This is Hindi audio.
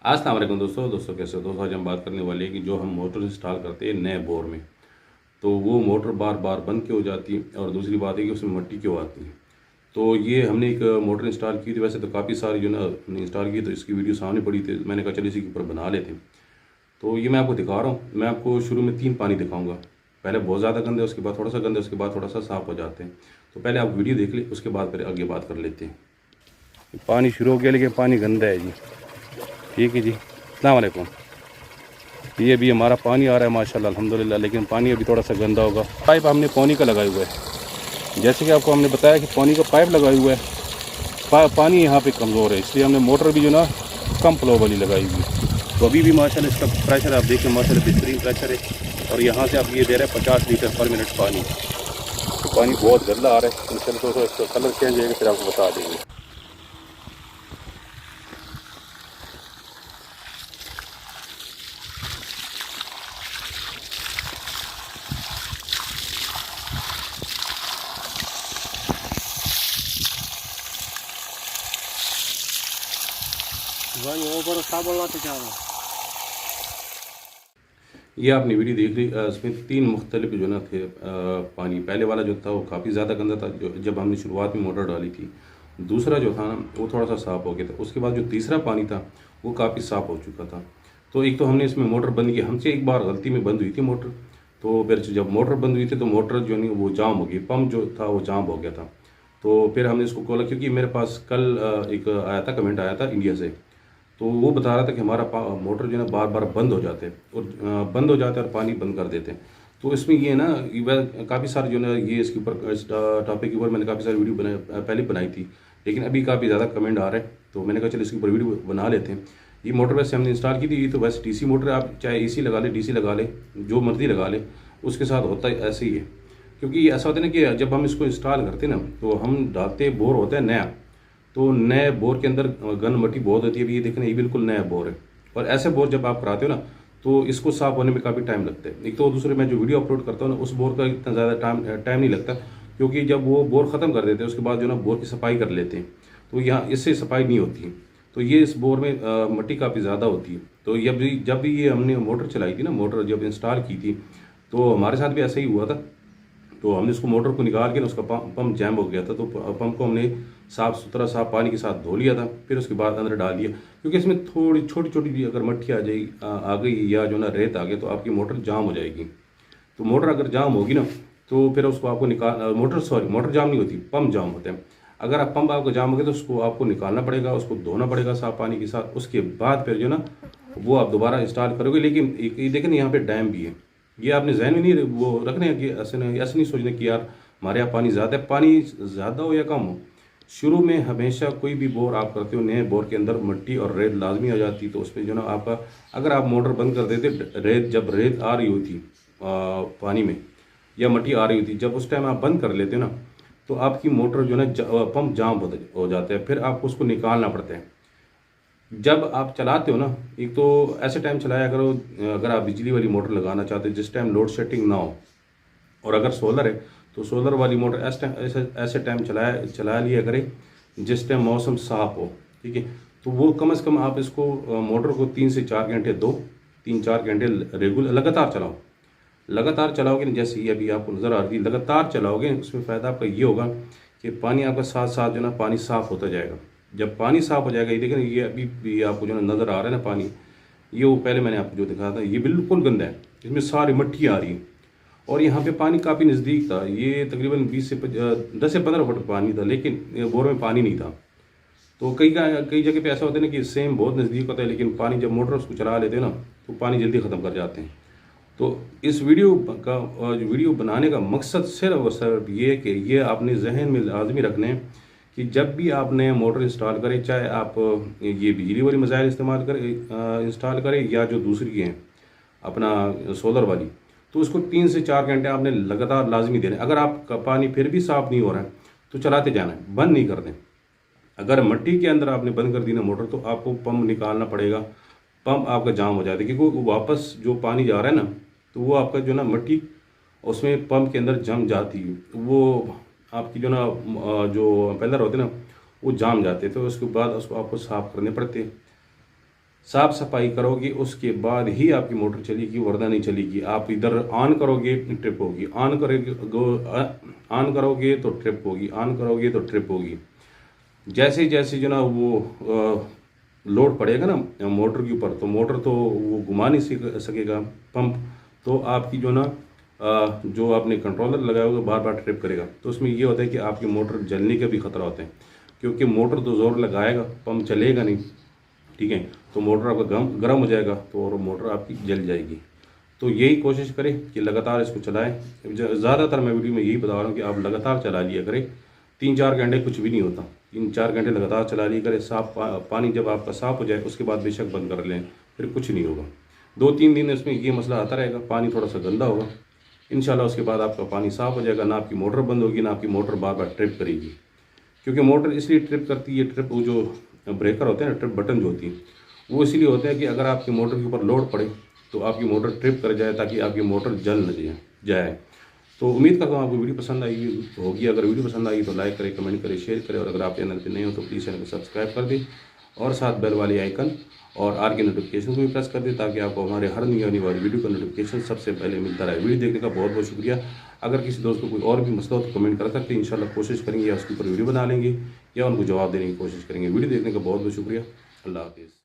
अस्सलाम वालेकुम दोस्तों कैसे हो दोस्तों। आज हम बात करने वाले हैं कि जो हम मोटर इंस्टॉल करते हैं नए बोर में, तो वो मोटर बार बार बंद क्यों हो जाती है और दूसरी बात है कि उसमें मिट्टी क्यों आती है। तो ये हमने एक मोटर इंस्टॉल की थी, वैसे तो काफ़ी सारी जो ना हमने इंस्टॉल की, तो इसकी वीडियो सामने पड़ी थी, मैंने कहा चलो इसी के ऊपर बना लेते हैं। तो ये मैं आपको दिखा रहा हूँ। मैं आपको शुरू में 3 पानी दिखाऊंगा। पहले बहुत ज़्यादा गंदे, उसके बाद थोड़ा सा गंदे, उसके बाद थोड़ा सा साफ़ हो जाते हैं। तो पहले आप वीडियो देख लें, उसके बाद फिर आगे बात कर लेते हैं। पानी शुरू हो गया लेकिन पानी गंदा है जी। ठीक है जी, अस्सलाम वालेकुम। ये भी हमारा पानी आ रहा है माशाल्लाह अल्हम्दुलिल्लाह, लेकिन पानी अभी थोड़ा सा गंदा होगा। पाइप हमने पानी का लगाया हुआ है, जैसे कि आपको हमने बताया कि पानी का पाइप लगाया हुआ है। पानी यहाँ पे कमज़ोर है, इसलिए हमने मोटर भी जो ना कम फ्लो वाली लगाई हुई है। तो अभी भी माशाल्लाह इसका प्रेशर आप देखें, माशाल्लाह बेहतरीन प्रेशर है। और यहाँ से आप ये दे रहे हैं 50 लीटर पर मिनट पानी। तो पानी बहुत गंदा आ रहा है। इंशाल्लाह तो इसका कलर चेंज होगा, फिर आपको बता देंगे। भाई ऊपर साबुन लाते जा रहा ये आपने वीडियो देख ली। इसमें 3 मुख्तलिफ जो ना थे पानी। पहले वाला जो था वो काफ़ी ज़्यादा गंदा था, जो जब हमने शुरुआत में मोटर डाली थी। दूसरा जो था ना वो थोड़ा सा साफ़ हो गया था। उसके बाद जो तीसरा पानी था वो काफ़ी साफ़ हो चुका था। तो एक तो हमने इसमें मोटर बंद की, हमसे एक बार गलती में बंद हुई थी मोटर। तो फिर जब मोटर बंद हुई थी तो मोटर जो नहीं वो जाम हो गई, पम्प जो था वो जाम हो गया था। तो फिर हमने इसको खोला, क्योंकि मेरे पास कल एक आया था, कमेंट आया था इंडिया से। तो वो बता रहा था कि हमारा मोटर जो है ना बार बार बंद हो जाते हैं, और बंद हो जाते हैं और पानी बंद कर देते हैं। तो इसमें ये ना काफ़ी सारे जो ना ये इसके ऊपर, इस टॉपिक के ऊपर मैंने काफ़ी सारी वीडियो पहले बनाई थी, लेकिन अभी काफ़ी ज़्यादा कमेंट आ रहे हैं, तो मैंने कहा चलो इसके ऊपर वीडियो बना लेते हैं। ये मोटर वैसे हमने इंस्टॉल की थी, ये तो वैसे डीसी मोटर है, आप चाहे एसी लगा ले, डीसी लगा ले, जो मर्जी लगा ले, उसके साथ होता है ऐसे ही है। क्योंकि ये ऐसा होता है ना कि जब हम इसको इंस्टॉल करते हैं ना, तो हम डालते बोर होता है नया। तो नए बोर के अंदर गन मट्टी बहुत होती है। अभी ये देखना, ये बिल्कुल नया बोर है। और ऐसे बोर जब आप कराते हो ना, तो इसको साफ होने में काफ़ी टाइम लगता है। एक तो दूसरे मैं जो वीडियो अपलोड करता हूँ ना, उस बोर का इतना ज़्यादा टाइम नहीं लगता, क्योंकि जब वो बोर ख़त्म कर देते हैं उसके बाद जो ना बोर की सफाई कर लेते हैं। तो यहाँ इससे सफाई नहीं होती। तो ये इस बोर में मट्टी काफ़ी ज़्यादा होती है। तो जब भी ये हमने मोटर चलाई थी ना, मोटर जब इंस्टॉल की थी, तो हमारे साथ भी ऐसा ही हुआ था। तो हमने उसको मोटर को निकाल के ना, उसका पंप जैम हो गया था, तो पंप को हमने साफ़ सुथरा साफ पानी के साथ धो लिया था। फिर उसके बाद अंदर डाल दिया, क्योंकि इसमें थोड़ी छोटी छोटी भी अगर मट्टी आ गई या जो ना रेत आ गई, तो आपकी मोटर जाम हो जाएगी। तो मोटर अगर जाम होगी ना, तो फिर उसको आपको मोटर जाम नहीं होती, पंप जाम होते हैं। अगर आप पंप आपको जाम हो गया तो उसको आपको निकालना पड़ेगा, उसको धोना पड़ेगा साफ पानी के साथ। उसके बाद फिर जो ना वो आप दोबारा इंस्टॉल करोगे। लेकिन ये देखें ना, यहाँ पे डैम भी है। ये आपने जहन में नहीं वो रखने हैं कि ऐसे नहीं सोचने कि यार हमारे यहाँ पानी ज़्यादा है। पानी ज़्यादा हो या कम हो, शुरू में हमेशा कोई भी बोर आप करते हो, नए बोर के अंदर मिट्टी और रेत लाजमी आ जाती। तो उसमें जो ना आपका, अगर आप मोटर बंद कर देते, जब रेत आ रही होती पानी में, या मिट्टी आ रही होती, जब उस टाइम आप बंद कर लेते हो ना, तो आपकी मोटर जो ना पंप जाम हो जाता है। फिर आपको उसको निकालना पड़ता है। जब आप चलाते हो ना, एक तो ऐसे टाइम चलाया करो, अगर आप बिजली वाली मोटर लगाना चाहते हो जिस टाइम लोड शेडिंग ना हो, और अगर सोलर है तो सोलर वाली मोटर ऐसे टाइम चला लिया करें जिस टाइम मौसम साफ हो। ठीक है, तो वो कम से कम आप इसको मोटर को 3 से 4 घंटे दो, 3-4 घंटे रेगुलर लगातार चलाओ। लगातार चलाओगे ना, जैसे ये अभी आपको नज़र आ रही है, लगातार चलाओगे, उसमें फ़ायदा आपका ये होगा कि पानी आपका साथ साथ जो ना पानी साफ़ होता जाएगा। जब पानी साफ़ हो जाएगा, ये देखें ना, ये अभी भी आपको जो ना नज़र आ रहा है ना पानी, ये वो पहले मैंने आपको जो दिखाया था, ये बिल्कुल गंदा है, इसमें सारी मिट्टी आ रही है। और यहाँ पे पानी काफ़ी नज़दीक था, ये तकरीबन 10 से 15 फुट पानी था, लेकिन बोर में पानी नहीं था। तो कई जगह पे ऐसा होता है ना कि सेम बहुत नज़दीक होता है, लेकिन पानी जब मोटर उसको चला लेते हैं ना, तो पानी जल्दी ख़त्म कर जाते हैं। तो इस वीडियो बनाने का मकसद सिर्फ और सिर्फ ये है कि ये आपने जहन में लाजमी रखने हैं कि जब भी आप नए मोटर इंस्टॉल करें, चाहे आप ये बिजली वाली मिसाइल इंस्टॉल करें या जो दूसरी हैं अपना सोलर वाली, तो उसको 3 से 4 घंटे आपने लगातार लाजमी देना है। अगर आपका पानी फिर भी साफ़ नहीं हो रहा है तो चलाते जाना है, बंद नहीं कर दें। अगर मिट्टी के अंदर आपने बंद कर दी ना मोटर, तो आपको पंप निकालना पड़ेगा, पंप आपका जाम हो जाता है, क्योंकि वो वापस जो पानी जा रहा है ना, तो वो आपका जो ना मिट्टी उसमें पंप के अंदर जम जाती है। वो आपकी जो ना जो पेलर होते हैं ना, वो जाम जाते हैं, तो उसके बाद उसको आपको साफ़ करने पड़ते हैं। साफ़ सफाई करोगे उसके बाद ही आपकी मोटर चलेगी, वरना नहीं चलेगी। आप इधर ऑन करोगे ट्रिप होगी, ऑन करोगे तो ट्रिप होगी, ऑन करोगे तो ट्रिप होगी। जैसे जैसे जो ना वो लोड पड़ेगा ना मोटर के ऊपर, तो मोटर तो वो घुमा नहीं सकेगा पंप, तो आपकी जो ना जो आपने कंट्रोलर लगाया होगा बार बार ट्रिप करेगा। तो उसमें ये होता है कि आपकी मोटर जलने का भी खतरा होता है, क्योंकि मोटर तो ज़ोर लगाएगा, पंप चलेगा नहीं, ठीक है, तो मोटर आपका गर्म हो जाएगा, तो और मोटर आपकी जल जाएगी। तो यही कोशिश करें कि लगातार इसको चलाएं। ज़्यादातर मैं वीडियो में यही बता रहा हूँ कि आप लगातार चला लिया करें, 3-4 घंटे कुछ भी नहीं होता, 3-4 घंटे लगातार चला लिया करें। साफ पानी जब आपका साफ़ हो जाए उसके बाद बेशक बंद कर लें, फिर कुछ नहीं होगा। 2-3 दिन इसमें ये मसला आता रहेगा, पानी थोड़ा सा गंदा होगा, इंशाल्लाह उसके बाद आपका पानी साफ़ हो जाएगा, ना आपकी मोटर बंद होगी, ना आपकी मोटर बार बार ट्रिप करेगी। क्योंकि मोटर इसलिए ट्रिप करती है, ट्रिप वो जो ब्रेकर होते हैं ना, ट्रिप बटन जो होती है, वो इसलिए होते हैं कि अगर आपकी मोटर के ऊपर लोड पड़े तो आपकी मोटर ट्रिप कर जाए, ताकि आपकी मोटर जल न जाए। तो उम्मीद करता हूँ आपको वीडियो पसंद आई होगी। अगर वीडियो पसंद आई तो लाइक करें, कमेंट करें, शेयर करें, और अगर आप चैनल पर नए हो तो प्लीज़ चैनल को सब्सक्राइब कर दें और साथ बेल वाली आइकन और आर के नोटिफिकेशन को भी प्रेस कर दें, ताकि आपको हमारे हर नई आने वाली वीडियो का नोटिफिकेशन सबसे पहले मिलता रहे। वीडियो देखने का बहुत बहुत शुक्रिया। अगर किसी दोस्त को कोई और भी मसला हो तो कमेंट कर सकते हैं, इंशाल्लाह कोशिश करेंगे या उसके ऊपर वीडियो बना लेंगे या उनको जवाब देने की कोशिश करेंगे। वीडियो देखने का बहुत बहुत शुक्रिया। अल्लाह हाफिज़।